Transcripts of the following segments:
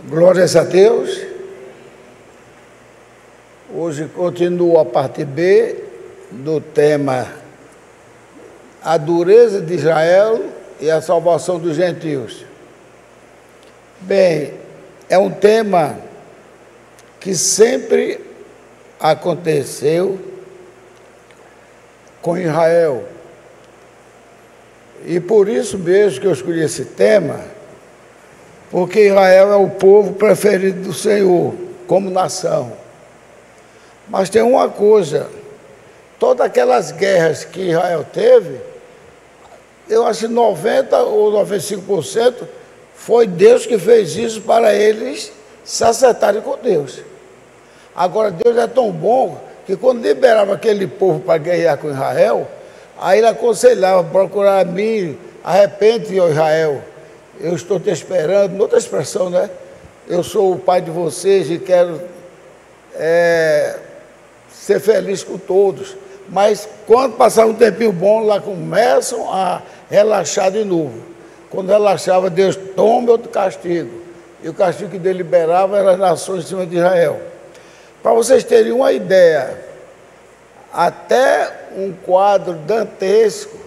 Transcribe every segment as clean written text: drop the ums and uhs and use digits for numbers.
Glórias a Deus. Hoje continua a parte B do tema A dureza de Israel e a salvação dos gentios. Bem, é um tema que sempre aconteceu com Israel. E por isso mesmo que eu escolhi esse tema, porque Israel é o povo preferido do Senhor, como nação. Mas tem uma coisa, todas aquelas guerras que Israel teve, eu acho que 90% ou 95% foi Deus que fez isso para eles se acertarem com Deus. Agora, Deus é tão bom que quando liberava aquele povo para guerrear com Israel, aí ele aconselhava, procurar a mim, arrepende, ó Israel, eu estou te esperando, outra expressão, né? Eu sou o pai de vocês e quero ser feliz com todos. Mas quando passar um tempinho bom, lá começam a relaxar de novo. Quando relaxava, Deus toma outro castigo. E o castigo que deliberava era as nações em cima de Israel. Para vocês terem uma ideia, até um quadro dantesco,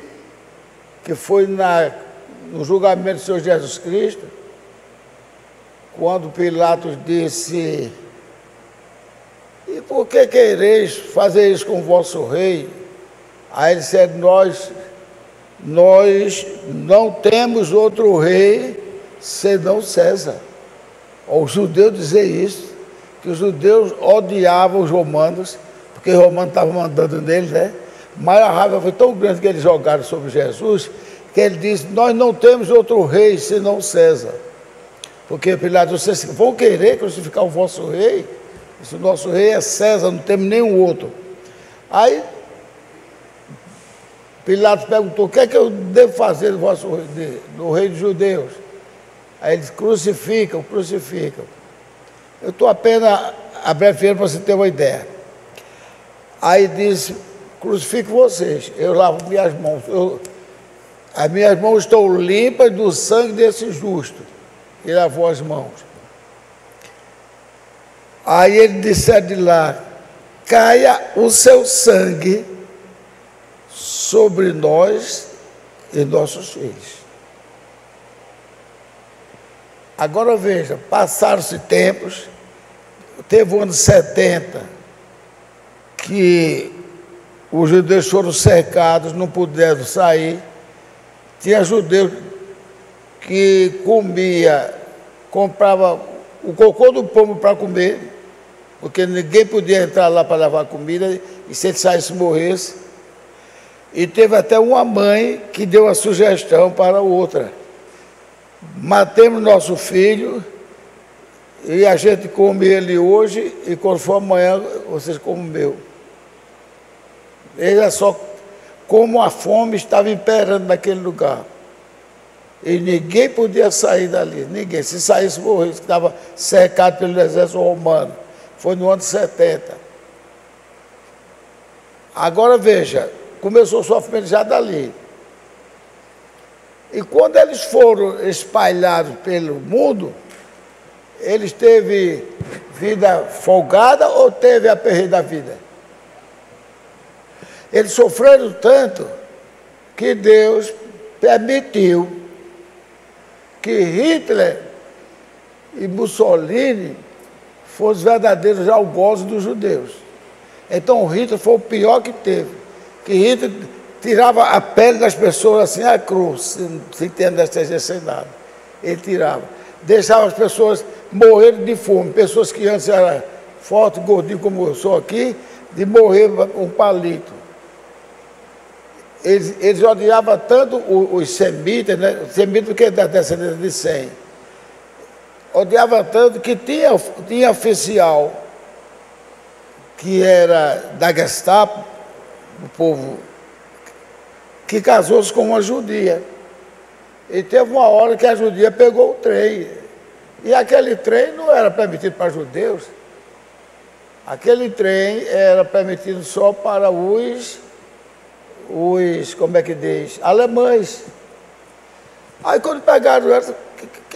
que foi no julgamento do Senhor Jesus Cristo, quando Pilatos disse: e por que quereis fazer isso com o vosso rei? Aí ele disse: nós não temos outro rei senão César. Os judeus dizer isso, que os judeus odiavam os romanos, porque os romanos estavam mandando neles, né? Mas a raiva foi tão grande que eles jogaram sobre Jesus, que ele disse: nós não temos outro rei senão César. Porque Pilatos, vocês vão querer crucificar o vosso rei? Se o nosso rei é César, não temos nenhum outro. Aí Pilatos perguntou: o que é que eu devo fazer do vosso rei, do rei dos judeus? Aí ele disse: crucificam. Eu estou apenas abreviando para você ter uma ideia. Aí disse: crucifico vocês, eu lavo minhas mãos. As minhas mãos estão limpas do sangue desse justo. E lavou as mãos. Aí ele disse de lá: caia o seu sangue sobre nós e nossos filhos. Agora veja, passaram-se tempos, teve o ano 70, que os judeus foram cercados, não puderam sair. Tinha judeus que comprava o cocô do pombo para comer, porque ninguém podia entrar lá para levar comida, e se ele saísse, morresse. E teve até uma mãe que deu a sugestão para outra: matemos nosso filho e a gente come ele hoje, e quando for amanhã vocês comem o meu. Veja só como a fome estava imperando naquele lugar. E ninguém podia sair dali, ninguém. Se saísse, morresse, que estava cercado pelo exército romano. Foi no ano 70. Agora veja, começou o sofrimento já dali. E quando eles foram espalhados pelo mundo, eles teve vida folgada ou teve aperreio da vida? Eles sofreram tanto que Deus permitiu que Hitler e Mussolini fossem verdadeiros algozes dos judeus. Então Hitler foi o pior que teve, que Hitler tirava a pele das pessoas assim, a cruz, sem ter anestesia, sem nada. Ele tirava. Deixava as pessoas morrerem de fome, pessoas que antes eram fortes, gordinhos como eu sou aqui, de morrer um palito. Eles odiavam tanto os semitas, né? Semitas porque é da descendência de Sem. Odiava tanto que tinha oficial que era da Gestapo, o povo, que casou-se com uma judia. E teve uma hora que a judia pegou o trem. E aquele trem não era permitido para judeus. Aquele trem era permitido só para os como é que diz? Alemães. Aí quando pegaram ela,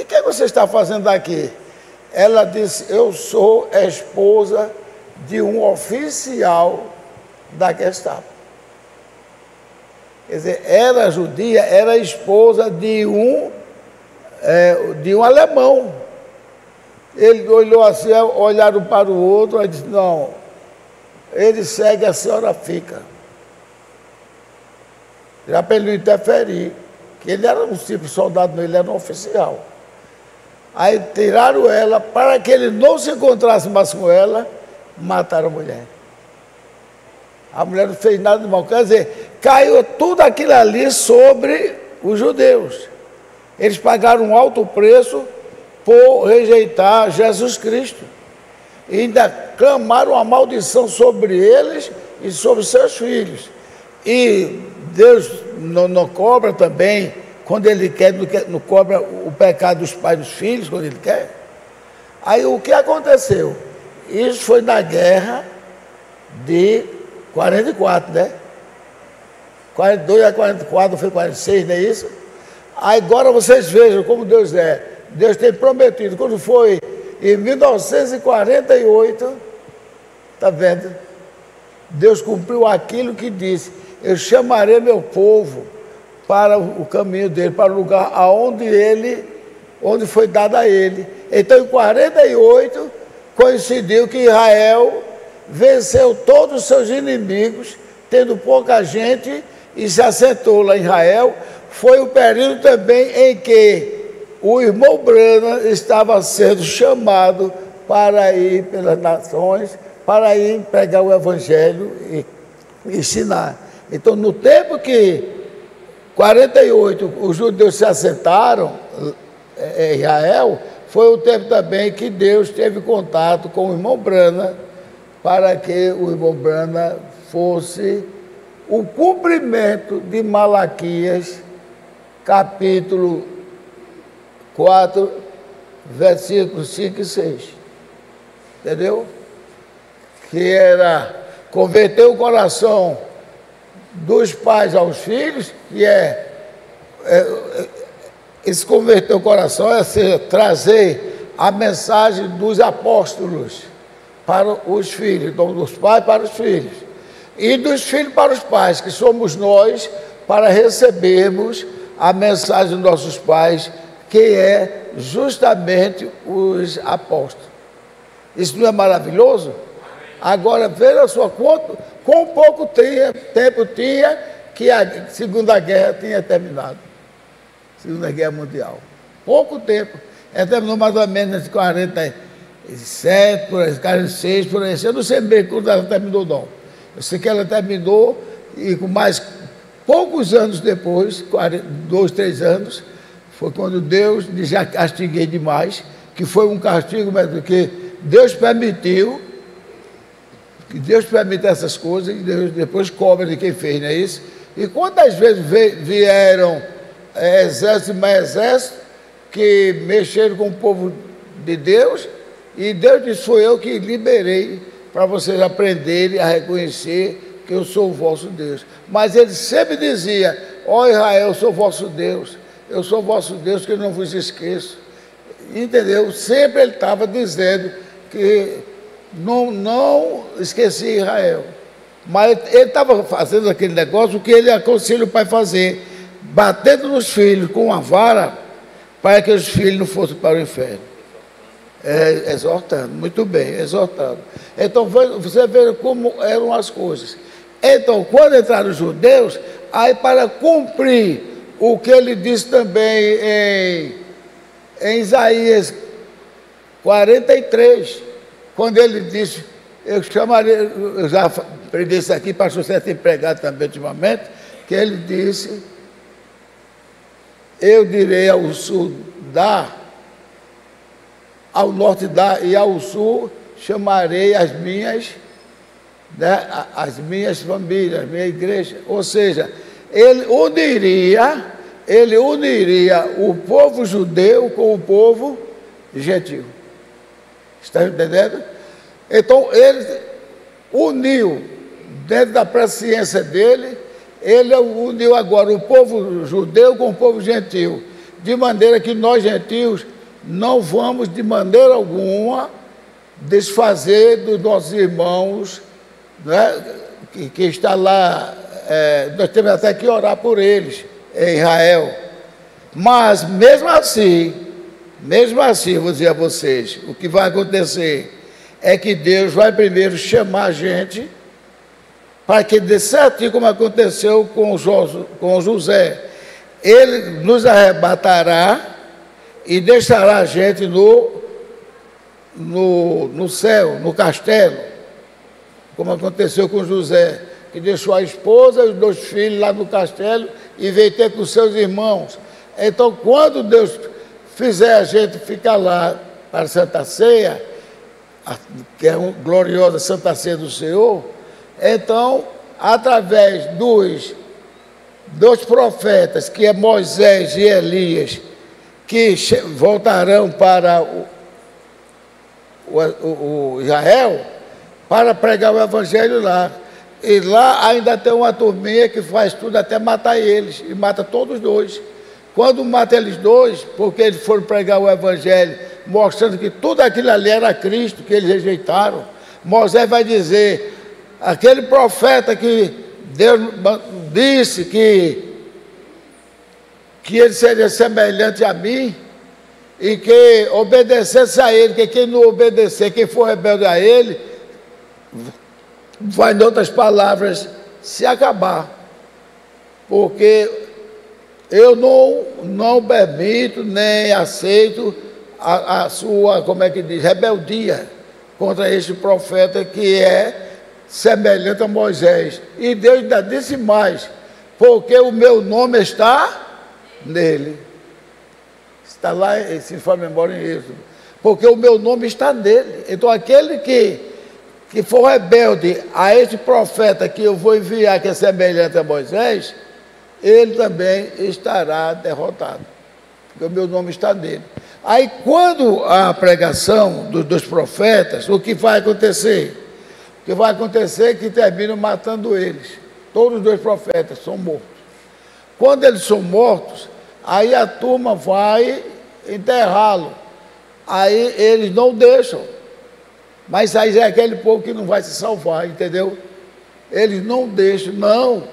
que você está fazendo aqui? Ela disse, eu sou a esposa de um oficial da Gestapo. Quer dizer, era judia, era esposa de um alemão. Ele olhou assim, olharam para o outro, e disse, não, ele segue, a senhora fica. Já para ele não interferir, que ele era um simples soldado, ele era um oficial. Aí tiraram ela, para que ele não se encontrasse mais com ela, mataram a mulher. A mulher não fez nada de mal. Quer dizer, caiu tudo aquilo ali sobre os judeus. Eles pagaram um alto preço por rejeitar Jesus Cristo. E ainda clamaram uma maldição sobre eles e sobre seus filhos. E Deus não cobra também, quando Ele quer, não cobra o pecado dos pais e dos filhos, quando Ele quer. Aí o que aconteceu? Isso foi na guerra de 44, né? 42 a 44, foi 46, não é isso? Aí agora vocês vejam como Deus é. Deus tem prometido, quando foi em 1948, está vendo? Deus cumpriu aquilo que disse, eu chamarei meu povo para o caminho dele, para o lugar onde foi dado a ele. Então em 48, coincidiu que Israel venceu todos os seus inimigos, tendo pouca gente, e se assentou lá em Israel. Foi o período também em que o irmão Branham estava sendo chamado para ir pelas nações, para ir pregar o evangelho e ensinar. Então, no tempo que 48 os judeus se assentaram em Israel, foi o tempo também que Deus teve contato com o irmão Branham, para que o irmão Branham fosse o cumprimento de Malaquias, capítulo 4, versículos 5 e 6. Entendeu? Que era converter o coração dos pais aos filhos, que esse converter o coração é trazer a mensagem dos apóstolos para os filhos, então dos pais para os filhos, e dos filhos para os pais, que somos nós, para recebermos a mensagem dos nossos pais, que é justamente os apóstolos. Isso não é maravilhoso? Agora, veja só quão pouco tempo tinha que a Segunda Guerra tinha terminado. Segunda Guerra Mundial. Pouco tempo. Ela terminou mais ou menos em 47, por aí, 46, por aí. Eu não sei bem quando ela terminou, não. Eu sei que ela terminou e com mais poucos anos depois, 2, 3 anos, foi quando Deus já castiguei demais, que foi um castigo, mas que Deus permitiu, que Deus permite essas coisas e Deus depois cobra de quem fez, não é isso? E quantas vezes vieram exército e mais exército que mexeram com o povo de Deus, e Deus disse, foi eu que liberei para vocês aprenderem a reconhecer que eu sou o vosso Deus. Mas ele sempre dizia, ó Israel, eu sou o vosso Deus, eu sou o vosso Deus que eu não vos esqueço. Entendeu? Sempre ele estava dizendo que não esqueci Israel. Mas ele estava fazendo aquele negócio que ele aconselha o pai fazer, batendo nos filhos com uma vara, para que os filhos não fossem para o inferno. Exortando, muito bem, exortando. Então, você vê como eram as coisas. Então, quando entraram os judeus, aí para cumprir o que ele disse também em Isaías 43, quando ele disse, eu já aprendi isso aqui, pastor José tem pregado também ultimamente, que ele disse, eu direi ao sul ao norte e ao sul chamarei as minhas famílias, a minha igreja. Ou seja, ele uniria o povo judeu com o povo gentil. Está entendendo? Então, ele uniu, dentro da presciência dele, ele uniu agora o povo judeu com o povo gentil, de maneira que nós gentios não vamos de maneira alguma desfazer dos nossos irmãos, né, que está lá. Nós temos até que orar por eles em Israel. Mas mesmo assim, vou dizer a vocês, o que vai acontecer é que Deus vai primeiro chamar a gente para que dê certinho, como aconteceu com José. Ele nos arrebatará e deixará a gente no céu, no castelo, como aconteceu com José, que deixou a esposa e os 2 filhos lá no castelo e veio ter com seus irmãos. Então, quando Deus fizer a gente ficar lá para a Santa Ceia, que é uma gloriosa Santa Ceia do Senhor, então, através dos profetas, que é Moisés e Elias, que voltarão para o Israel, para pregar o Evangelho lá. E lá ainda tem uma turminha que faz tudo até matar eles, e mata todos 2. Quando mata eles 2, porque eles foram pregar o Evangelho, mostrando que tudo aquilo ali era Cristo, que eles rejeitaram, Moisés vai dizer, aquele profeta que Deus disse que ele seria semelhante a mim, e que obedecesse a ele, que quem não obedecer, quem for rebelde a ele, vai, em outras palavras, se acabar. Porque eu não permito nem aceito a sua, como é que diz, rebeldia contra este profeta que é semelhante a Moisés. E Deus ainda disse mais, porque o meu nome está nele. Está lá, se for a memória em Êxodo. Porque o meu nome está nele. Então aquele que for rebelde a este profeta que eu vou enviar, que é semelhante a Moisés, ele também estará derrotado, porque o meu nome está nele. Aí, quando a pregação dos profetas, o que vai acontecer? O que vai acontecer é que terminam matando eles. Todos os 2 profetas são mortos. Quando eles são mortos, aí a turma vai enterrá-lo. Aí eles não deixam. Mas aí é aquele povo que não vai se salvar, entendeu? Eles não deixam, não.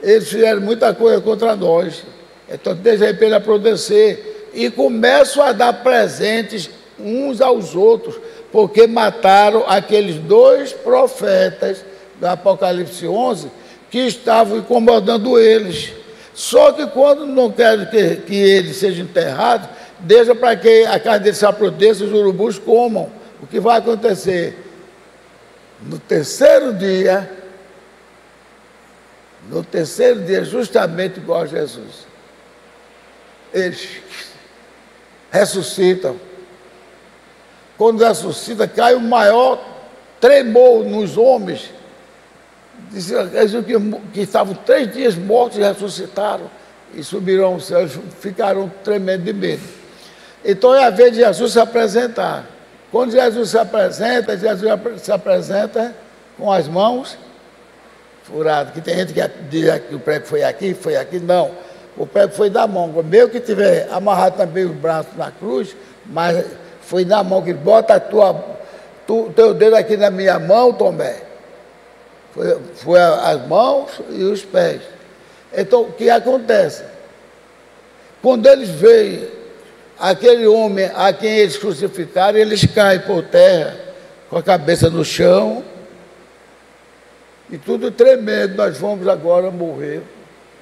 Eles fizeram muita coisa contra nós. Então, deixa aí para ele apodrecer. E começam a dar presentes uns aos outros, porque mataram aqueles 2 profetas do Apocalipse 11 que estavam incomodando eles. Só que quando não querem que eles sejam enterrados, deixa para que a carne deles se apodreça e os urubus comam. O que vai acontecer? No terceiro dia, justamente igual a Jesus, eles ressuscitam. Quando ressuscita, cai o maior tremor nos homens. Dizem que estavam 3 dias mortos e ressuscitaram e subiram ao céu, ficaram tremendo de medo. Então é a vez de Jesus se apresentar. Quando Jesus se apresenta com as mãos furadas. Que tem gente que diz que o prego foi aqui, não. O prego foi da mão. Mesmo que tiver amarrado também os braços na cruz, mas foi na mão, que bota teu dedo aqui na minha mão, Tomé. Foi as mãos e os pés. Então, o que acontece? Quando eles veem aquele homem a quem eles crucificaram, eles caem por terra, com a cabeça no chão, e tudo tremendo. Nós vamos agora morrer,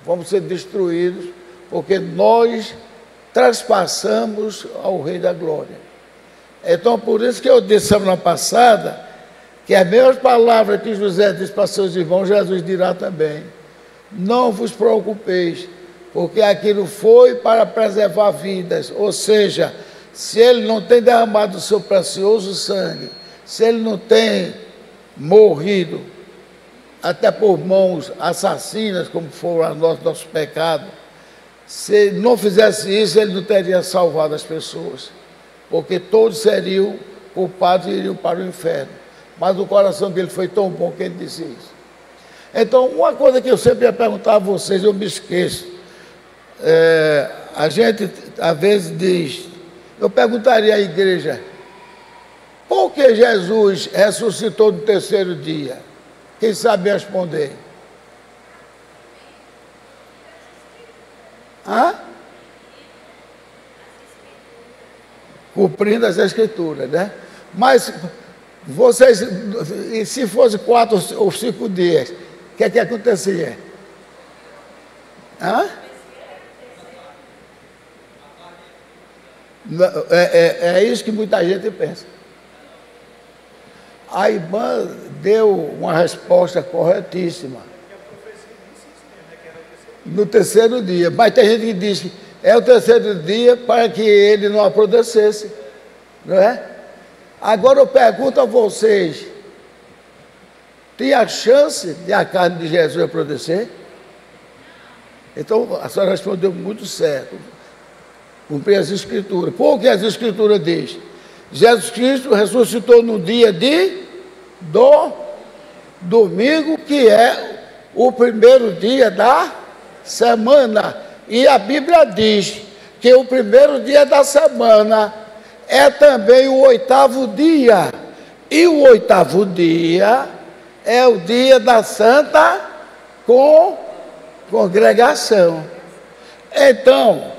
vamos ser destruídos, porque nós traspassamos ao Rei da Glória. Então, por isso que eu disse semana passada, que as mesmas palavras que José disse para seus irmãos, Jesus dirá também: não vos preocupeis, porque aquilo foi para preservar vidas. Ou seja, se ele não tem derramado o seu precioso sangue, se ele não tem morrido até por mãos assassinas, como foram nossos pecados, se ele não fizesse isso, ele não teria salvado as pessoas, porque todos seriam culpados e iriam para o inferno. Mas o coração dele foi tão bom que ele disse isso. Então, uma coisa que eu sempre ia perguntar a vocês, eu me esqueço. A gente, às vezes, diz, Eu perguntaria à igreja, por que Jesus ressuscitou no terceiro dia? Quem sabe responder? Hã? Cumprindo as escrituras, né? Mas vocês, e se fosse 4 ou 5 dias, o que é que acontecia? Hã? É isso que muita gente pensa. A irmã deu uma resposta corretíssima. No terceiro dia. Mas tem gente que diz que é o terceiro dia para que ele não apodrecesse. Não é? Agora eu pergunto a vocês: tem a chance de a carne de Jesus apodrecer? Então a senhora respondeu muito certo. Cumprir as escrituras. Por que as escrituras diz? Jesus Cristo ressuscitou no dia do domingo, que é o primeiro dia da semana. E a Bíblia diz que o primeiro dia da semana é também o 8º dia. E o 8º dia é o dia da Santa Congregação. Então,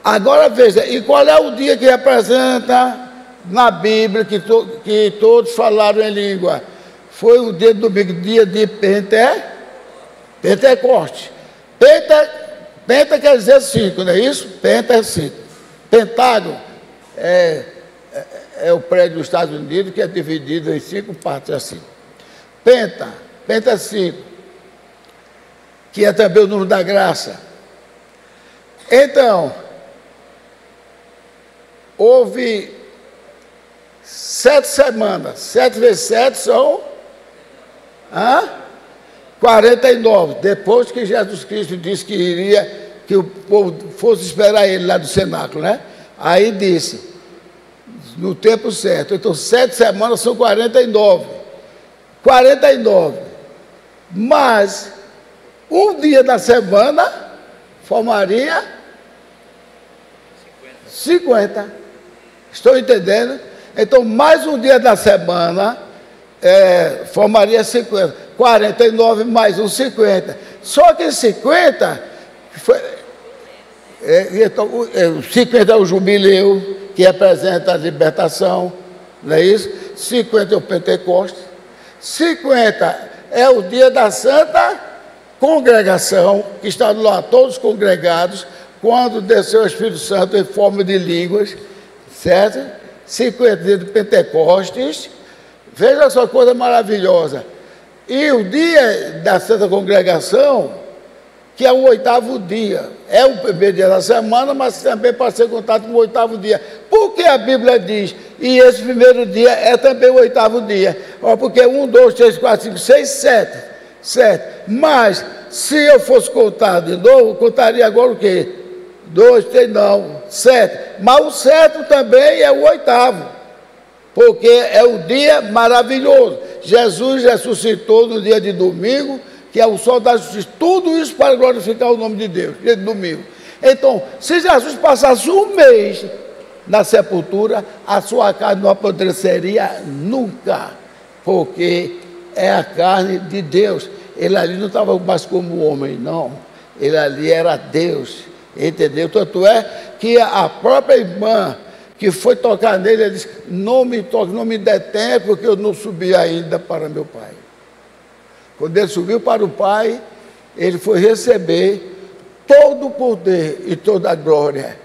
agora veja, e qual é o dia que representa na Bíblia que todos falaram em língua? Foi o dia do domingo, dia de Pentecoste. Penta quer dizer 5, não é isso? Penta é 5. Pentágono é o prédio dos Estados Unidos, que é dividido em 5 partes assim. Penta é 5, que é também o número da graça. Então, houve 7 semanas. 7 vezes 7 são 49. Depois que Jesus Cristo disse que iria, que o povo fosse esperar ele lá do cenáculo, né? Aí disse, no tempo certo. Então, 7 semanas são 49. 49. Mas, um dia da semana formaria 50. Estou entendendo? Então, mais um dia da semana formaria 50. 49 mais um, 50. Só que 50 foi. Então, 50 é o jubileu, que representa a libertação, não é isso? 50 é o Pentecostes. 50 é o dia da Santa Congregação, que estavam lá todos congregados, quando desceu o Espírito Santo em forma de línguas, certo? 50 dias de Pentecostes. Veja só, coisa maravilhosa. E o dia da Santa Congregação, que é o 8º dia, é o primeiro dia da semana, mas também pode ser contado como o 8º dia. Por que a Bíblia diz, e esse primeiro dia é também o 8º dia? Porque 1, 2, 3, 4, 5, 6, 7. 7. Mas, se eu fosse contar de novo, eu contaria agora o quê? 2, 3, não, 7. Mas o 7 também é o 8º, porque é o dia maravilhoso. Jesus ressuscitou no dia de domingo, que é o sol da justiça. Tudo isso para glorificar o nome de Deus, dia de domingo. Então, se Jesus passasse um mês na sepultura, a sua carne não apodreceria nunca, porque é a carne de Deus. Ele ali não estava mais como homem, não. Ele ali era Deus, entendeu? Tanto é que a própria irmã que foi tocar nele, ele disse, não me toque, não me detenha, porque eu não subi ainda para meu Pai. Quando ele subiu para o Pai, ele foi receber todo o poder e toda a glória,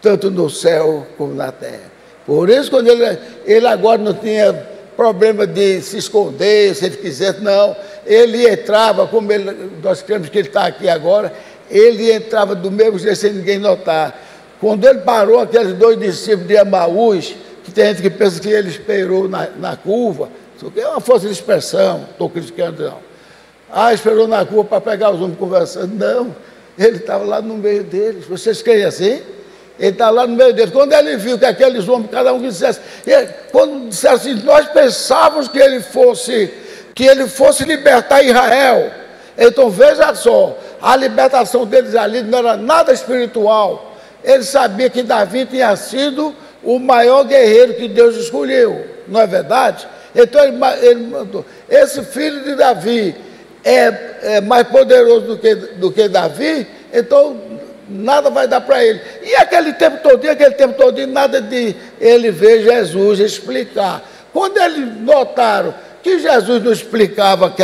tanto no céu como na terra. Por isso, quando ele agora não tinha problema de se esconder, se ele quisesse, não. Ele entrava, como nós cremos que ele está aqui agora, ele entrava do mesmo jeito, sem ninguém notar. Quando ele parou aqueles 2 discípulos de Emaús, que tem gente que pensa que ele esperou na curva, isso é uma força de expressão, estou criticando não. Esperou na curva para pegar os homens conversando. Não, ele estava lá no meio deles. Vocês creem assim? Ele está lá no meio deles. Quando ele viu que aqueles homens, cada um que dissesse, quando disseram assim, nós pensávamos que ele fosse libertar Israel. Então veja só, a libertação deles ali não era nada espiritual, ele sabia que Davi tinha sido o maior guerreiro que Deus escolheu, não é verdade? Então ele mandou, esse filho de Davi é mais poderoso do que Davi, então nada vai dar para ele. E aquele tempo todo, nada de ele ver Jesus explicar. Quando eles notaram que Jesus não explicava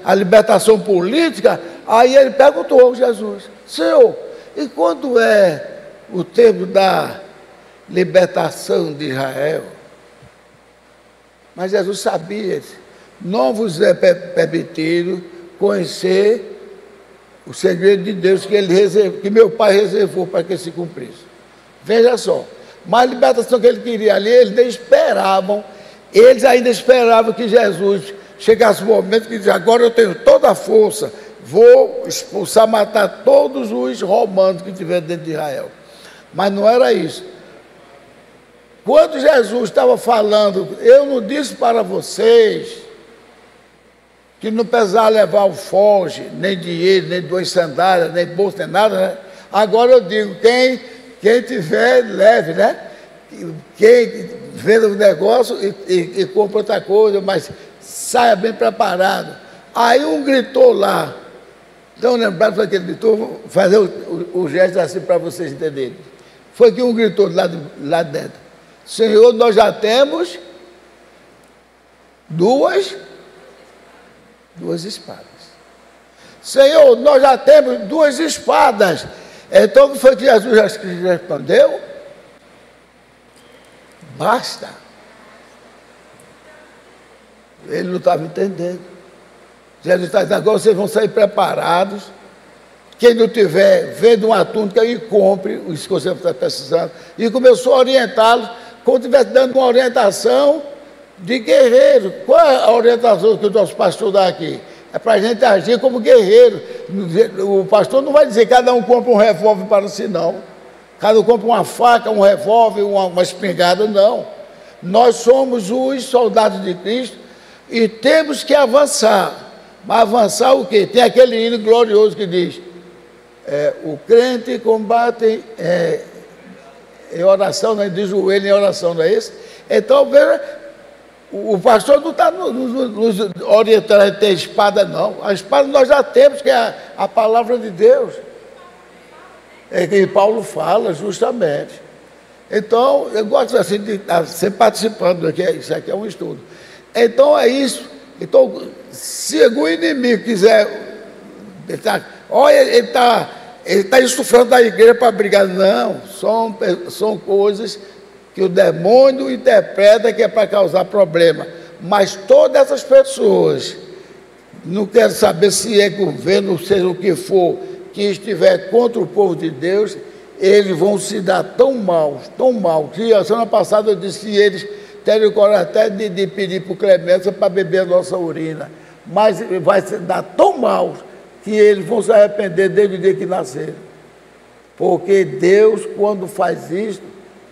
a libertação política, aí ele perguntou ao Jesus: Senhor, e quando é o tempo da libertação de Israel? Mas Jesus sabia, não vos é permitido conhecer o segredo de Deus que meu Pai reservou para que se cumprisse. Veja só, mas a libertação que ele queria ali, eles ainda esperavam que Jesus chegasse o momento que dizia: agora eu tenho toda a força, vou expulsar, matar todos os romanos que tiver dentro de Israel. Mas não era isso. Quando Jesus estava falando, eu não disse para vocês que não precisava levar alforje, nem dinheiro, nem 2 sandálias, nem bolsa, nem nada, né? Agora eu digo, quem tiver, leve, né? Quem venda o negócio e compra outra coisa, mas saia bem preparado. Aí um gritou lá, então lembrado foi que ele gritou, vou fazer o gesto assim para vocês entenderem. Foi que um gritou lá dentro: Senhor, nós já temos duas espadas. Senhor, nós já temos 2 espadas. Então o que foi que Jesus respondeu? Basta. Ele não estava entendendo. Jesus está dizendo: agora vocês vão sair preparados. Quem não tiver, venda uma túnica e compre isso que você está precisando. E começou a orientá-los, como se estivesse dando uma orientação de guerreiro. Qual é a orientação que o nosso pastor dá aqui? É para a gente agir como guerreiro. O pastor não vai dizer que cada um compra um revólver para si, não. Cada um compra uma faca, um revólver, uma espingarda, não. Nós somos os soldados de Cristo e temos que avançar. Mas avançar o quê? Tem aquele hino glorioso que diz: o crente combate em oração, né? De joelho em oração, não é isso? Então, veja, o pastor não está nos orientando a ter espada, não. A espada nós já temos, que é a palavra de Deus. É que Paulo fala justamente. Então, eu gosto assim de estar sempre participando aqui. Isso aqui é um estudo. Então é isso. Então, se algum inimigo quiser, olha, ele está insuflando da igreja para brigar. Não, são coisas que o demônio interpreta que é para causar problema. Mas todas essas pessoas, não quero saber se é governo, seja o que for, que estiver contra o povo de Deus, eles vão se dar tão mal, que a semana passada eu disse que eles teriam coragem até de pedir por clemência para beber a nossa urina, mas vai se dar tão mal que eles vão se arrepender desde o dia que nasceram, porque Deus, quando faz isso,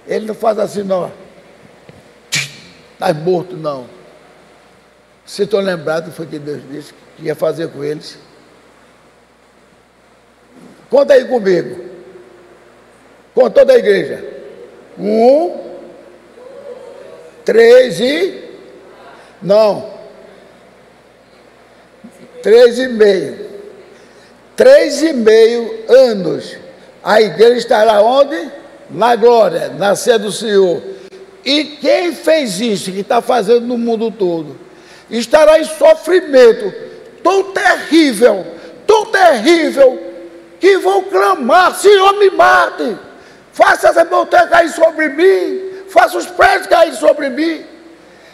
Ele não faz assim, não, está morto, não. Se estão lembrados, foi que Deus disse que ia fazer com eles. Conta aí comigo. Com toda a igreja. 1, 3 e... Não. 3,5. 3,5 anos. A igreja estará onde? Na glória, na sede do Senhor. E quem fez isso, que está fazendo no mundo todo, estará em sofrimento tão terrível, que vão clamar: Senhor, me mate, faça essa montanha cair sobre mim, faça os prédios cair sobre mim.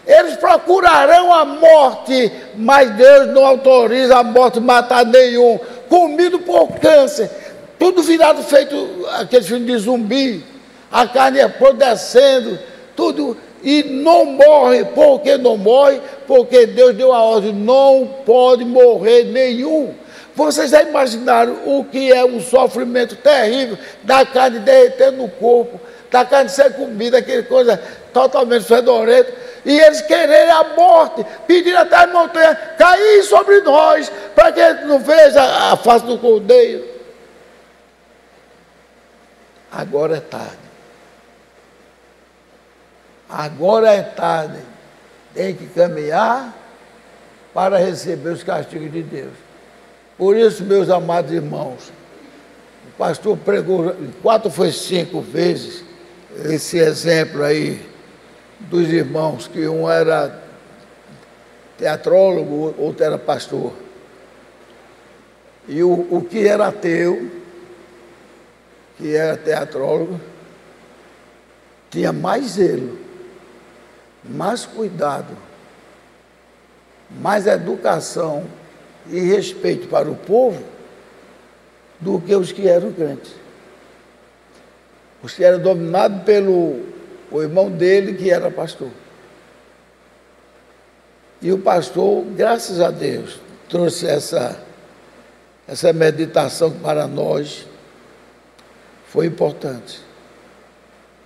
Eles procurarão a morte, mas Deus não autoriza a morte matar nenhum, comido por câncer, tudo virado feito aquele filme de zumbi, a carne apodrecendo, tudo, e não morre. Por que não morre? Porque Deus deu a ordem: não pode morrer nenhum. Vocês já imaginaram o que é um sofrimento terrível da carne derretendo no corpo, da carne ser comida, aquela coisa totalmente fedorenta, e eles quererem a morte, pedindo até a montanha cair sobre nós, para que a gente não veja a face do Cordeiro. agora é tarde. Agora é tarde. Tem que caminhar para receber os castigos de Deus. Por isso, meus amados irmãos, o pastor pregou 4 foi 5 vezes esse exemplo aí dos irmãos, que um era teatrólogo, outro era pastor. E o que era ateu, que era teatrólogo, tinha mais zelo, mais cuidado, mais educação e respeito para o povo do que os que eram crentes. Os que eram dominados pelo irmão dele, que era pastor. E o pastor, graças a Deus, trouxe essa meditação para nós. Foi importante.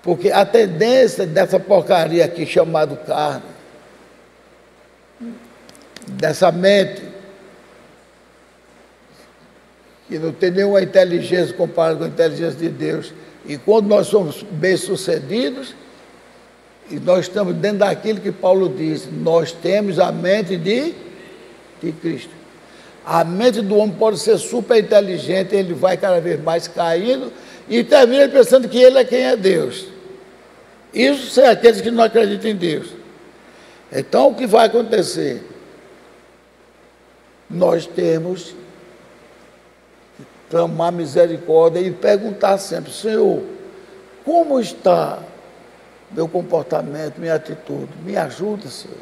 Porque a tendência dessa porcaria aqui chamada carne, dessa mente, que não tem nenhuma inteligência comparada com a inteligência de Deus, e quando nós somos bem-sucedidos, e nós estamos dentro daquilo que Paulo disse, nós temos a mente de Cristo. A mente do homem pode ser super inteligente, ele vai cada vez mais caindo, e termina pensando que ele é quem é Deus. Isso são aqueles que não acreditam em Deus. Então, o que vai acontecer? Nós temos que clamar misericórdia e perguntar sempre, Senhor, como está meu comportamento, minha atitude? Me ajuda, Senhor.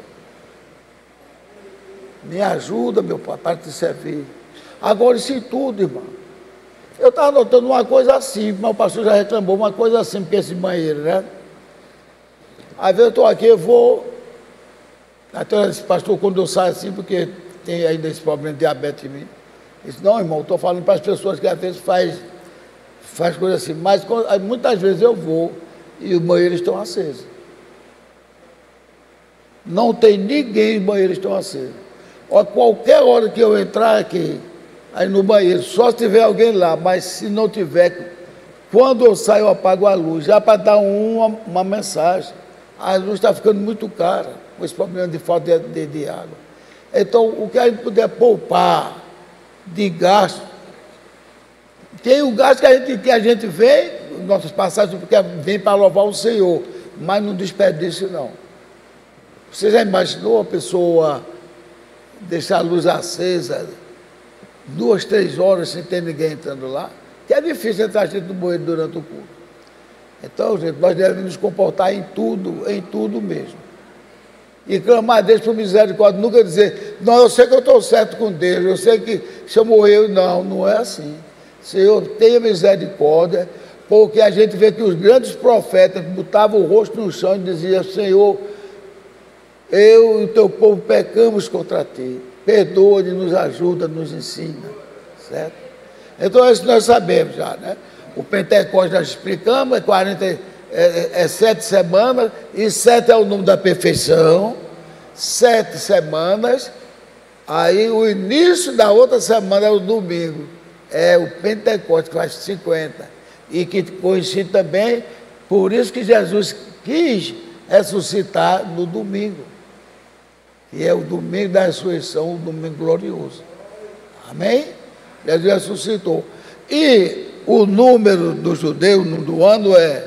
Me ajuda, meu Pai, para te servir. Agora, isso tudo, irmão. Eu estava notando uma coisa assim, mas o pastor já reclamou, uma coisa assim, porque esse banheiro, né? Às vezes eu estou aqui, eu vou... Até esse pastor, quando eu saio assim, porque tem ainda esse problema de diabetes em mim. Ele disse, não, irmão, estou falando para as pessoas que às vezes faz coisa assim, mas muitas vezes eu vou e os banheiros estão acesos. Não tem ninguém, os banheiros estão acesos. A qualquer hora que eu entrar aqui, aí no banheiro, só se tiver alguém lá, mas se não tiver, quando eu saio eu apago a luz, já para dar uma mensagem. A luz está ficando muito cara, com esse problema de falta de água. Então, o que a gente puder poupar de gasto, tem o gasto que a gente vê, nossas passagens, porque vem para louvar o Senhor, mas não desperdício não. Você já imaginou a pessoa deixar a luz acesa 2, 3 horas sem ter ninguém entrando lá? Que é difícil entrar gente no banheiro durante o culto. Então, gente, nós devemos nos comportar em tudo mesmo. E clamar a Deus por misericórdia, nunca dizer, não, eu sei que eu estou certo com Deus, eu sei que se eu morrer, não é assim. Senhor, tenha misericórdia, porque a gente vê que os grandes profetas botavam o rosto no chão e diziam, Senhor, eu e o teu povo pecamos contra ti, perdoa-nos, nos ajuda, nos ensina, certo? Então, isso nós sabemos já, né? O Pentecostes nós explicamos, é 7 semanas, e 7 é o número da perfeição, 7 semanas, aí o início da outra semana é o domingo, é o Pentecostes, que faz 50, e que coincide também, por isso que Jesus quis ressuscitar no domingo, que é o domingo da ressurreição, o domingo glorioso. Amém? Jesus ressuscitou. E o número do judeu do ano é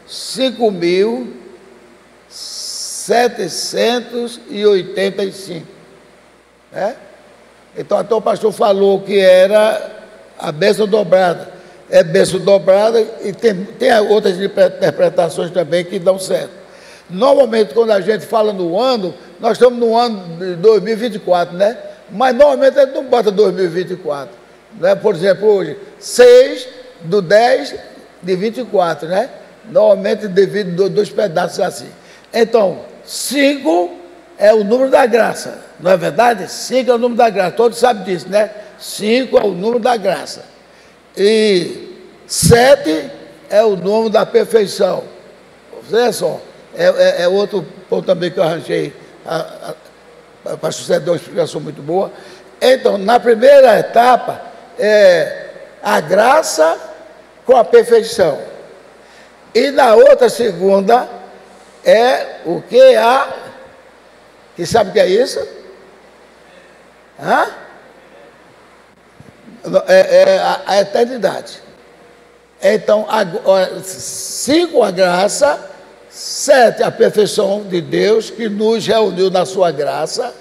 5.785. Né? Então, até o pastor falou que era a bênção dobrada. É bênção dobrada e tem outras interpretações também que dão certo. Normalmente, quando a gente fala no ano, nós estamos no ano de 2024, né? Mas normalmente a gente não bota 2024. Né? Por exemplo, hoje, 6/10/24, né? Normalmente devido 2 pedaços assim. Então, 5 é o número da graça, não é verdade? 5 é o número da graça, todos sabem disso, né? 5 é o número da graça. E 7 é o número da perfeição. Olha só, é outro ponto também que eu arranjei para suceder uma explicação muito boa. Então, na primeira etapa, é a graça com a perfeição. E na outra segunda é o que? Que sabe o que é isso? Hã? A eternidade. Então, 5 a graça, 7 a perfeição de Deus, que nos reuniu na sua graça,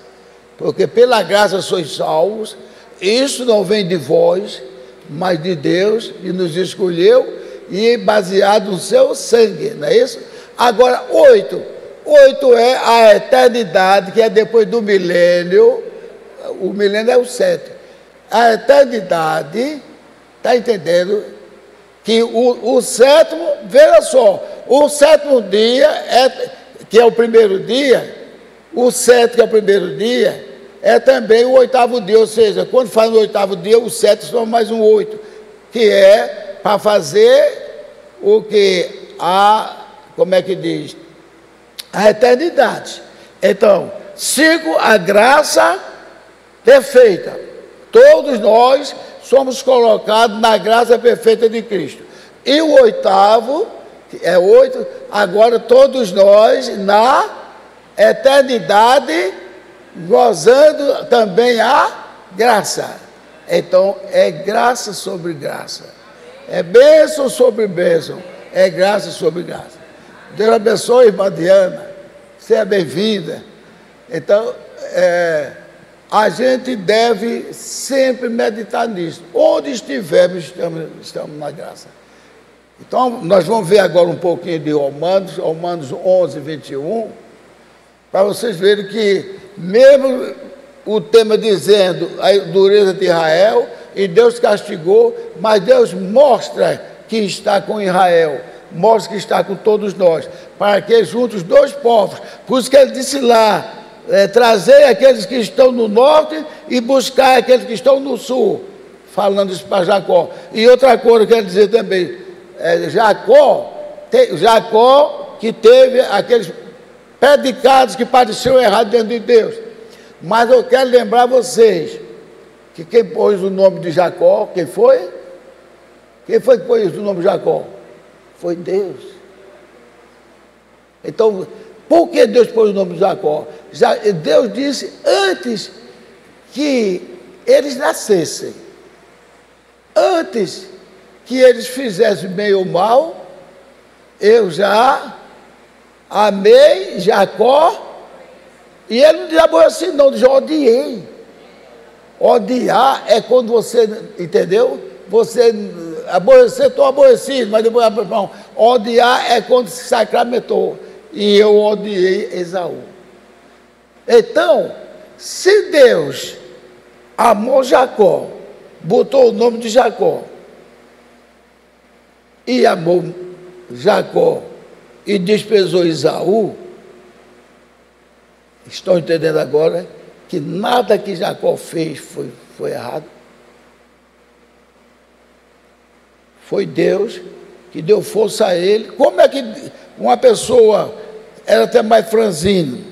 porque pela graça sois salvos. Isso não vem de vós, mas de Deus, que nos escolheu, e baseado no seu sangue, não é isso? Agora, 8 é a eternidade, que é depois do milênio. O milênio é o 7. A eternidade, está entendendo? Que o sétimo, veja só, o sétimo dia, que é o primeiro dia, o 7, que é o primeiro dia, é também o 8º dia, ou seja, quando faz no 8º dia, o 7 soma mais um 8, que é para fazer o que? Como é que diz? A eternidade. Então, 5, a graça perfeita. Todos nós somos colocados na graça perfeita de Cristo. E o 8º, que é 8, agora todos nós na eternidade, gozando também a graça. Então, é graça sobre graça. É bênção sobre bênção. É graça sobre graça. Deus abençoe, irmã Diana. Seja bem-vinda. Então, a gente deve sempre meditar nisso. Onde estivermos, estamos na graça. Então, nós vamos ver agora um pouquinho de Romanos 11, 21, para vocês verem que, mesmo o tema dizendo a dureza de Israel, e Deus castigou, mas Deus mostra que está com Israel, mostra que está com todos nós, para que juntos dois povos, por isso que ele disse lá, trazer aqueles que estão no norte e buscar aqueles que estão no sul, falando isso para Jacó. E outra coisa que eu quero dizer também, Jacó que teve aqueles predicados que pareciam errados dentro de Deus. Mas eu quero lembrar vocês que quem pôs o nome de Jacó, quem foi? Quem foi que pôs o nome de Jacó? Foi Deus. Então, por que Deus pôs o nome de Jacó? Deus disse antes que eles nascessem, antes que eles fizessem bem ou mal, eu já amei Jacó, e ele não diz aborreci, não, diz odiei. Odiar é quando você, entendeu? Você aborrecer, estou aborrecido, mas depois, não, odiar é quando se sacramentou. E eu odiei Esaú. Então, se Deus amou Jacó, botou o nome de Jacó, e amou Jacó e desprezou Esaú, estão entendendo agora que nada que Jacó fez foi errado? Foi Deus que deu força a ele. Como é que uma pessoa era até mais franzino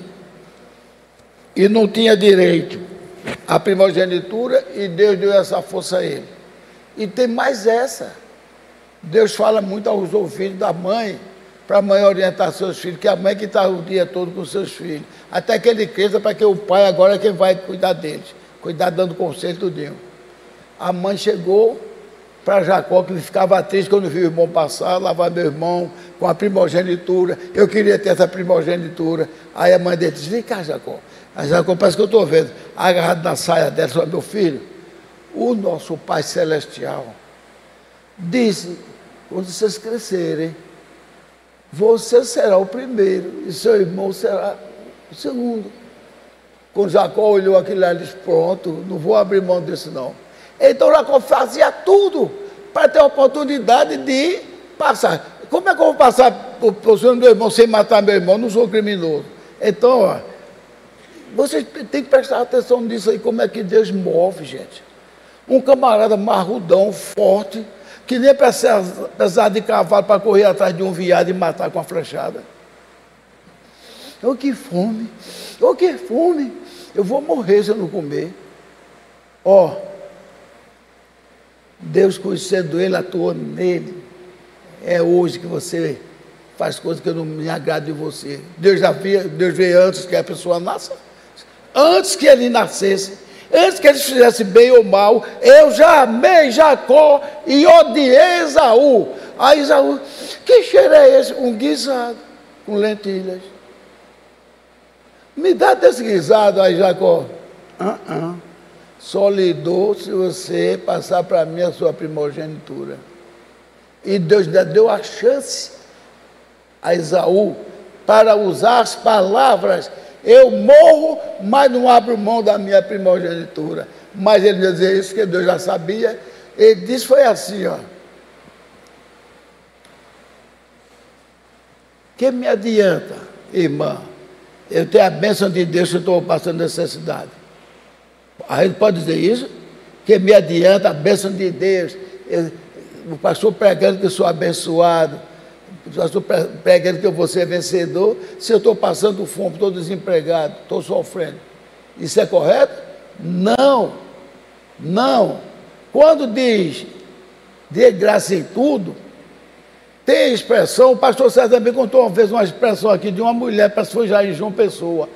e não tinha direito à primogenitura, e Deus deu essa força a ele? E tem mais essa. Deus fala muito aos ouvidos da mãe, para a mãe orientar seus filhos, que a mãe que está o dia todo com seus filhos, até que ele cresça, para que o pai agora é quem vai cuidar deles, cuidar dando conselho tudinho. A mãe chegou para Jacó, que ficava triste quando viu o irmão passar, lavar meu irmão com a primogenitura, eu queria ter essa primogenitura. Aí a mãe dele disse, vem cá, Jacó. Aí Jacó, parece que eu estou vendo, agarrado na saia dela, falou, meu filho, o nosso Pai Celestial disse, quando vocês crescerem, você será o primeiro e seu irmão será o segundo. Quando Jacó olhou aquilo lá, ele disse, pronto, não vou abrir mão disso não. Então Jacó fazia tudo para ter a oportunidade de passar. Como é que eu vou passar por cima do meu irmão sem matar meu irmão? Não sou criminoso. Então, ó, vocês têm que prestar atenção nisso aí, como é que Deus move, gente. Um camarada marrudão, forte, que nem precisar de cavalo para correr atrás de um veado e matar com a flechada. Oh, que fome! Oh, que fome! Eu vou morrer se eu não comer. Ó, Deus, conhecendo ele, atuou nele. é hoje que você faz coisas que eu não me agrado de você. Deus veio antes que a pessoa nasça. Antes que ele nascesse, antes que ele fizesse bem ou mal, eu já amei Jacó e odiei Esaú. Aí Esaú, que cheiro é esse? Um guisado com lentilhas. Me dá desse guisado aí, Jacó. Só lhe dou se você passar para mim a sua primogenitura. E Deus ainda deu a chance a Esaú para usar as palavras: eu morro, mas não abro mão da minha primogenitura. Mas ele dizia isso, que Deus já sabia. Ele disse, foi assim, ó. Que me adianta, irmã, eu tenho a bênção de Deus que eu estou passando necessidade. A gente pode dizer isso? Que me adianta a bênção de Deus. O pastor pregando que eu sou abençoado, o pastor pregando que eu vou ser vencedor, se eu estou passando fome, estou desempregado, estou sofrendo. Isso é correto? Não. Não. Quando diz dê graça em tudo, tem expressão, o pastor César também contou uma vez uma expressão aqui de uma mulher, parece que foi já em João Pessoa.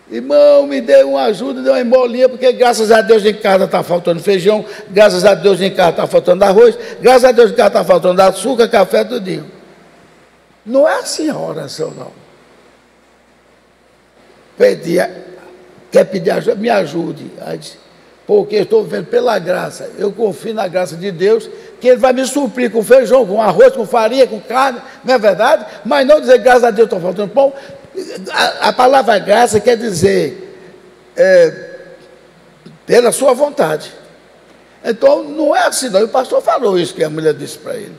Irmão, me dê uma ajuda, dê uma embolinha, porque graças a Deus em casa está faltando feijão, graças a Deus em casa está faltando arroz, graças a Deus em casa está faltando açúcar, café, tudinho. Não é assim a oração, não. Quer pedir ajuda? Me ajude. Porque eu estou vendo pela graça, eu confio na graça de Deus, que Ele vai me suprir com feijão, com arroz, com farinha, com carne, não é verdade? Mas não dizer graças a Deus estou faltando pão. A palavra graça quer dizer pela sua vontade. Então não é assim não. E o pastor falou isso, que a mulher disse para ele.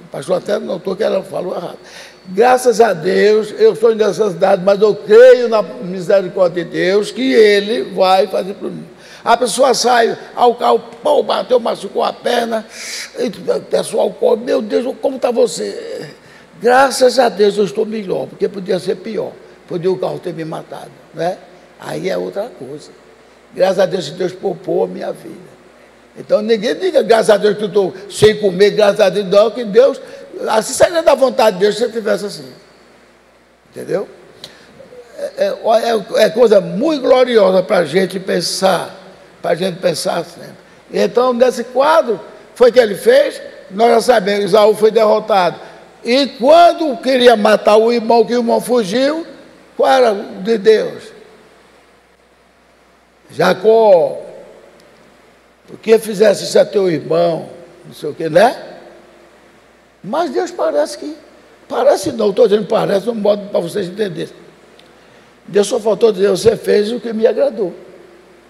O pastor até notou que ela falou errado. Graças a Deus, eu estou em necessidade, mas eu creio na misericórdia de Deus, que Ele vai fazer por mim. A pessoa sai ao carro, pô, bateu, machucou a perna, e o pessoal, meu Deus, como está você? Graças a Deus eu estou melhor, porque podia ser pior. Podia o carro ter me matado, né? Aí é outra coisa. Graças a Deus que Deus poupou a minha vida. Então ninguém diga, graças a Deus que eu estou sem comer, graças a Deus, não, que Deus, assim seria da vontade de Deus se eu tivesse assim. Entendeu? É coisa muito gloriosa para a gente pensar, sempre. Então, nesse quadro, foi que ele fez, nós já sabemos, Esaú foi derrotado. E quando queria matar o irmão, que o irmão fugiu, qual era de Deus? Jacó, por que fizesse isso a teu irmão? Não sei o que, né? Mas Deus parece não, estou dizendo parece, um modo para vocês entenderem. Deus só faltou dizer, você fez o que me agradou.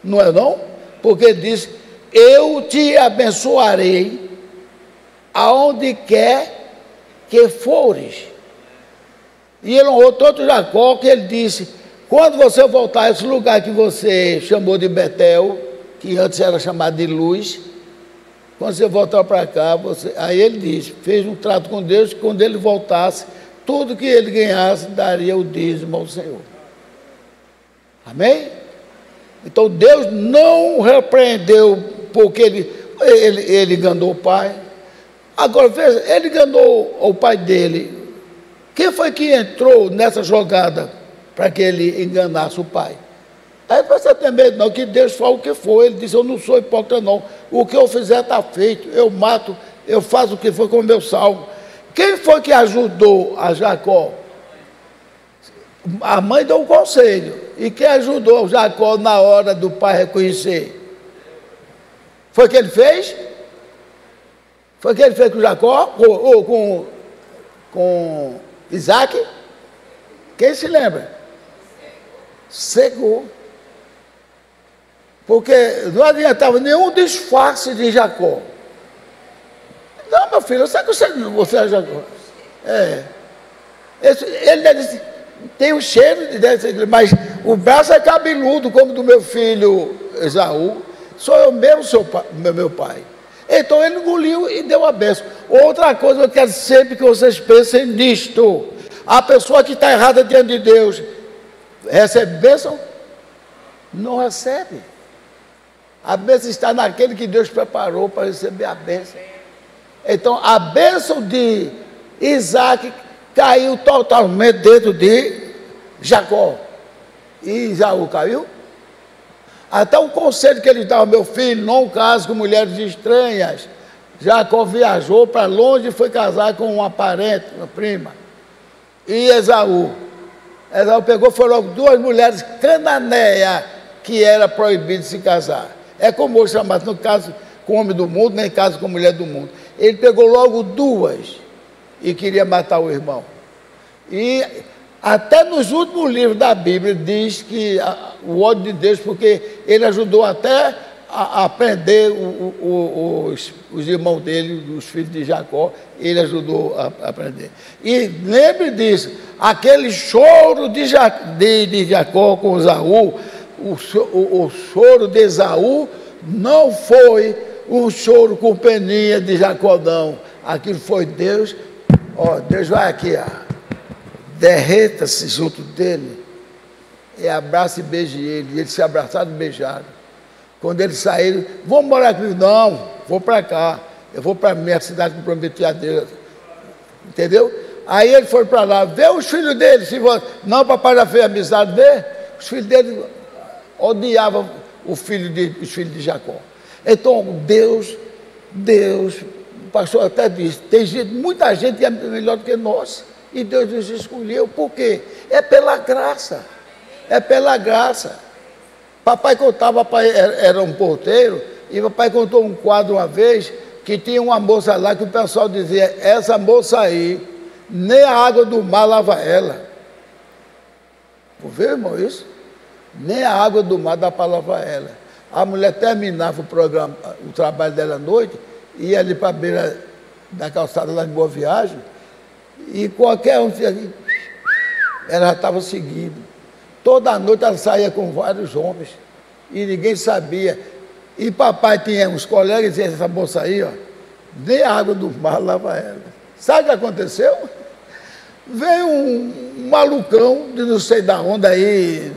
Não é não? Porque diz, eu te abençoarei aonde quer que fores. E ele honrou tanto Jacó que ele disse, quando você voltar a esse lugar que você chamou de Betel, que antes era chamado de Luz, quando você voltar para cá, aí ele disse, fez um trato com Deus, que quando ele voltasse, tudo que ele ganhasse, daria o dízimo ao Senhor. Amém? Então Deus não repreendeu porque ele enganou o pai. Agora veja, ele enganou o pai dele. Quem foi que entrou nessa jogada para que ele enganasse o pai? Aí você tem medo não, que Deus fala o que for. Ele disse, eu não sou hipócrita não. O que eu fizer está feito. Eu mato, eu faço o que for com o meu salvo. Quem foi que ajudou a Jacó? A mãe deu um conselho. E quem ajudou Jacó na hora do pai reconhecer? Foi o que ele fez? Foi o que ele fez com Jacó? Ou com Isaac? Quem se lembra? Cegou. Porque não adiantava nenhum disfarce de Jacó. Não, meu filho, eu sei que você é Jacó. Ele disse, tem o cheiro, mas o braço é cabeludo, como do meu filho Esaú. Sou eu mesmo, meu pai. Então ele engoliu e deu a bênção. Outra coisa, eu quero sempre que vocês pensem nisto. A pessoa que está errada diante de Deus, recebe bênção? Não recebe. A bênção está naquele que Deus preparou para receber a bênção. Então, a bênção de Isaac caiu totalmente dentro de Jacó. E Esaú caiu. Até o conselho que ele dava: meu filho, não case com mulheres estranhas. Jacó viajou para longe e foi casar com uma parente, uma prima. E Esaú pegou, foram logo duas mulheres cananeias, que era proibido se casar. É como hoje chamado, no caso com homem do mundo, nem caso com mulher do mundo. Ele pegou logo duas e queria matar o irmão. E até nos últimos livros da Bíblia diz que o ódio de Deus, porque ele ajudou até a prender os irmãos dele, os filhos de Jacó, ele ajudou a prender. E lembre disso, aquele choro de Jacó com Esaú, o choro de Esaú não foi um choro com peninha de Jacó, não. Aquilo foi Deus. Deus vai aqui, derreta-se junto dele, e abraça e beije ele. E eles se abraçaram e beijaram. Quando eles saíram: vamos morar comigo? Não, vou para cá, eu vou para a minha cidade que eu prometi a Deus. Entendeu? Aí ele foi para lá, vê os filhos dele. Não, papai já fez amizade, vê. Os filhos dele odiavam os filhos de Jacó. Então Deus, o pastor até disse, tem muita gente que é melhor do que nós, e Deus nos escolheu. Por quê? É pela graça. É pela graça. Papai contava, papai era um porteiro, e papai contou um quadro uma vez, que tinha uma moça lá que o pessoal dizia: essa moça aí, nem a água do mar lava ela. Por ver, irmão, isso? Nem a água do mar dá para lavar ela. A mulher terminava o trabalho dela à noite, ia ali para a beira da calçada lá de Boa Viagem, e qualquer um, ela já estava seguindo. Toda noite ela saía com vários homens, e ninguém sabia. E papai tinha uns colegas e dizia: essa moça aí, nem a água do mar lava ela. Sabe o que aconteceu? Veio um malucão de não sei da onde aí,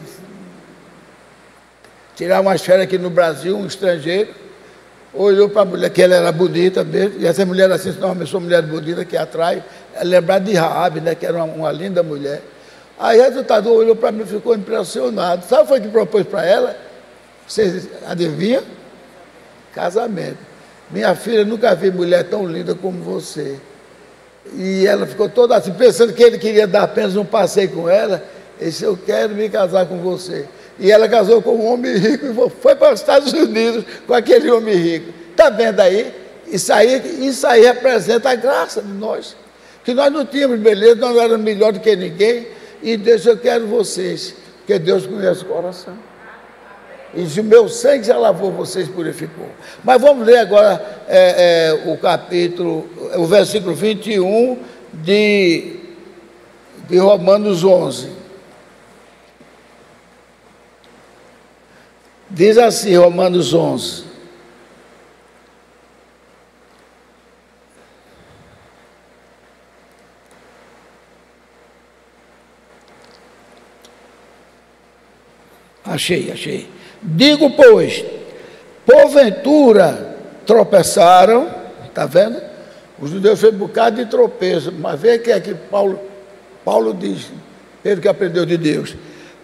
tirar umas férias aqui no Brasil, um estrangeiro, olhou para a mulher, que ela era bonita mesmo, e essa mulher assim, normalmente são mulheres bonitas que atrai, lembrar de Raabe, né, que era uma linda mulher. Aí o resultado olhou para mim e ficou impressionado. Sabe o que foi que propôs para ela? Vocês adivinham? Casamento. Minha filha, nunca vi mulher tão linda como você. E ela ficou toda assim, pensando que ele queria dar apenas um passeio com ela. Ele disse: eu quero me casar com você. E ela casou com um homem rico e foi para os Estados Unidos com aquele homem rico. Está vendo aí? Isso aí representa a graça de nós. Que nós não tínhamos beleza, nós não éramos melhor do que ninguém. E Deus: eu quero vocês, porque Deus conhece o coração. E o meu sangue já lavou vocês, purificou. Mas vamos ler agora o versículo 21 de Romanos 11. Diz assim, Romanos 11. Achei. Digo, pois, porventura tropeçaram, está vendo? Os judeus fez um bocado de tropeço, mas vê que é que Paulo diz, ele que aprendeu de Deus: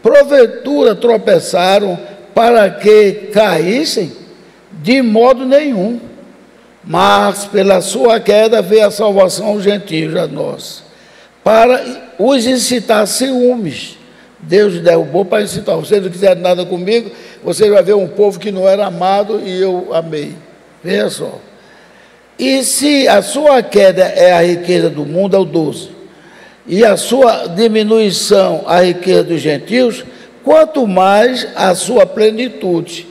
porventura tropeçaram para que caíssem? De modo nenhum, mas pela sua queda veio a salvação aos gentios, a nós, para os incitar a ciúmes. Deus derrubou para incitar. Vocês não quiserem nada comigo, vocês vão ver um povo que não era amado e eu amei. Veja só. E se a sua queda é a riqueza do mundo, é o 12, e a sua diminuição a riqueza dos gentios, quanto mais a sua plenitude.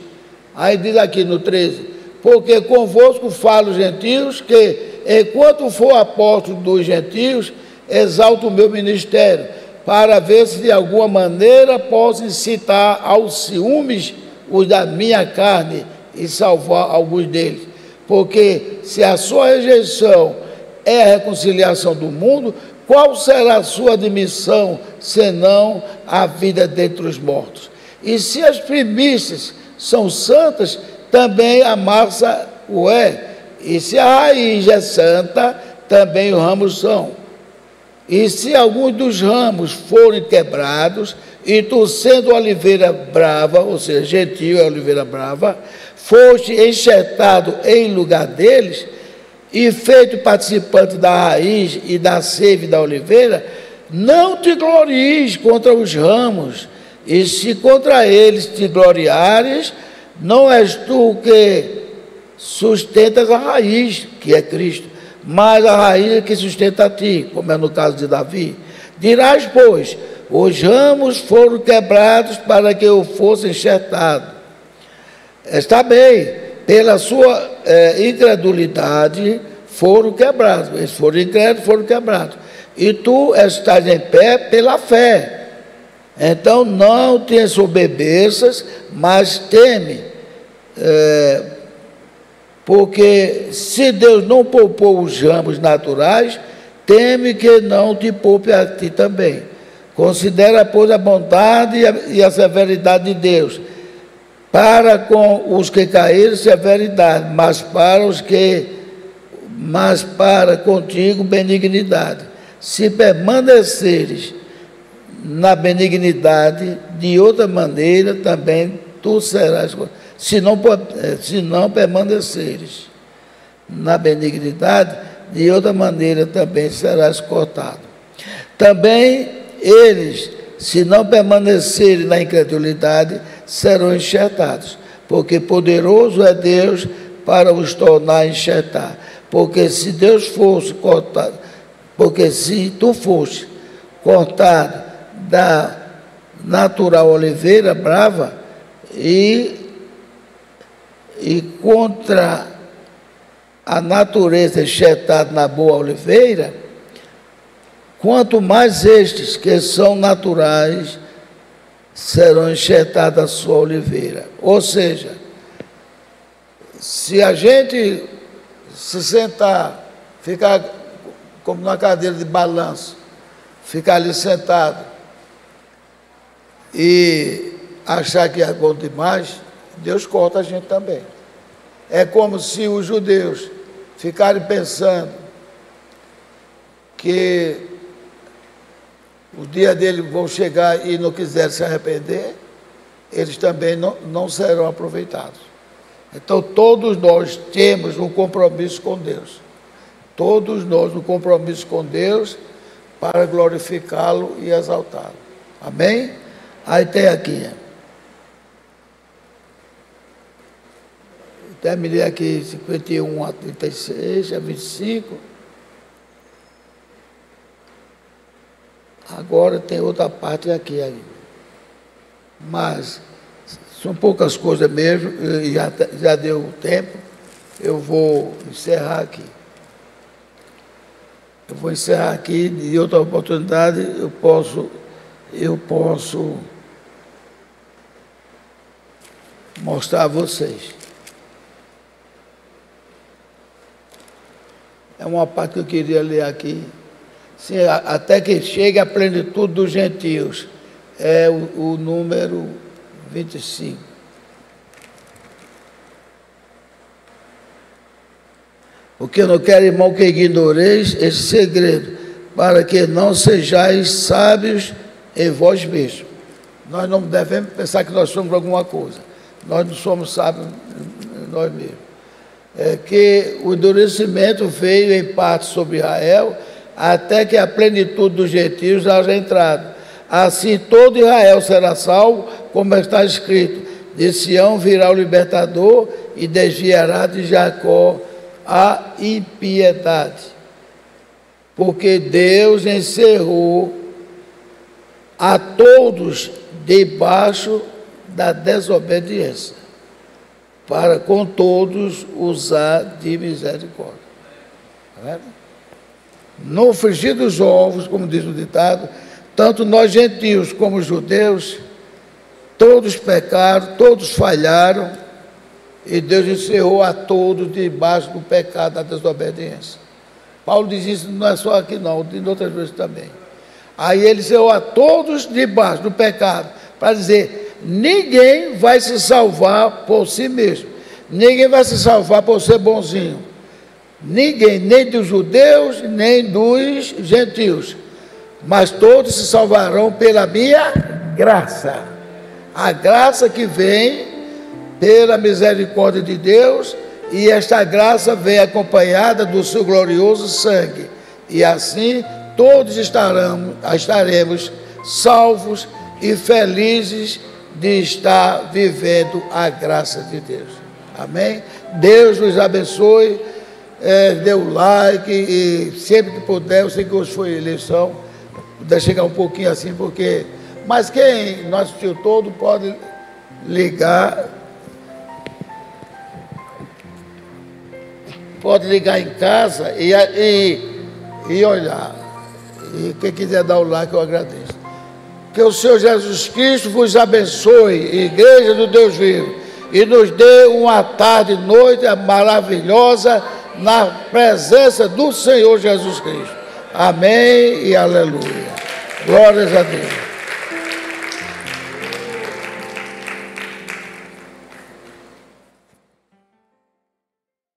Aí diz aqui no 13: porque convosco falo os gentios, que enquanto for apóstolo dos gentios, exalto o meu ministério, para ver se de alguma maneira posso incitar aos ciúmes os da minha carne e salvar alguns deles. Porque se a sua rejeição é a reconciliação do mundo, qual será a sua admissão, senão a vida dentre os mortos? E se as primícias são santas, também a massa o é. E se a raiz é santa, também os ramos são. E se alguns dos ramos forem quebrados, e tu, sendo oliveira brava, ou seja, gentil é oliveira brava, foste enxertado em lugar deles, e feito participante da raiz e da seiva da oliveira, não te glories contra os ramos, e se contra eles te gloriares, não és tu que sustentas a raiz, que é Cristo, mas a raiz é que sustenta a ti, como é no caso de Davi. Dirás, pois, os ramos foram quebrados para que eu fosse enxertado. Está bem, pela sua incredulidade foram quebrados. Eles foram incrédulos, foram quebrados. E tu estás em pé pela fé. Então não te ensoberbeças, mas teme. Porque se Deus não poupou os ramos naturais, teme que não te poupe a ti também. Considera, pois, a bondade e a severidade de Deus. Para com os que caíram, severidade, mas para contigo, benignidade. Se permaneceres na benignidade, de outra maneira também tu serás. Se não permaneceres na benignidade, de outra maneira também serás cortado. Também eles, se não permanecerem na incredulidade, serão enxertados, porque poderoso é Deus para os tornar a enxertar. Porque se Deus fosse cortado, porque se tu fosse cortado da natural oliveira brava e contra a natureza enxertada na boa oliveira, quanto mais estes que são naturais serão enxertados a sua oliveira. Ou seja, se a gente se sentar, ficar como numa cadeira de balanço, ficar ali sentado e achar que é bom demais, Deus corta a gente também. É como se os judeus ficarem pensando que o dia deles vão chegar e não quiserem se arrepender, eles também não serão aproveitados. Então, todos nós temos um compromisso com Deus. Todos nós um compromisso com Deus para glorificá-lo e exaltá-lo. Amém? Aí tem aqui. Terminei aqui 51 a 36, a 25. Agora tem outra parte aqui ainda. Mas são poucas coisas mesmo, já deu tempo. Eu vou encerrar aqui. Eu vou encerrar aqui, de outra oportunidade eu posso mostrar a vocês. É uma parte que eu queria ler aqui. Sim, até que chegue a plenitude dos gentios. É o número 25. Porque eu não quero, irmão, que ignoreis esse segredo, para que não sejais sábios em vós mesmos. Nós não devemos pensar que nós somos alguma coisa. Nós não somos sábios em nós mesmos. É que o endurecimento veio em parte sobre Israel, até que a plenitude dos gentios haja entrado. Assim todo Israel será salvo, como está escrito: de Sião virá o libertador e desviará de Jacó a impiedade. Porque Deus encerrou a todos debaixo da desobediência, para com todos usar de misericórdia. No frigir dos ovos, como diz o ditado, tanto nós gentios como os judeus, todos pecaram, todos falharam, e Deus encerrou a todos debaixo do pecado da desobediência. Paulo diz isso, não é só aqui não, de outras vezes também. Aí ele encerrou a todos debaixo do pecado, para dizer: ninguém vai se salvar por si mesmo, ninguém vai se salvar por ser bonzinho, Ninguém, nem dos judeus, nem dos gentios, mas todos se salvarão pela minha graça. A graça que vem pela misericórdia de Deus, e esta graça vem acompanhada do seu glorioso sangue. E assim todos estaremos salvos e felizes de estar vivendo a graça de Deus. Amém? Deus nos abençoe. Dê o like e sempre que puder, eu sei que hoje foi eleição, puder chegar um pouquinho assim, porque... Mas quem não assistiu todo pode ligar em casa e olhar. E quem quiser dar o like, eu agradeço. Que o Senhor Jesus Cristo vos abençoe, Igreja do Deus vivo, e nos dê uma tarde e noite maravilhosa na presença do Senhor Jesus Cristo. Amém e aleluia. Glórias a Deus.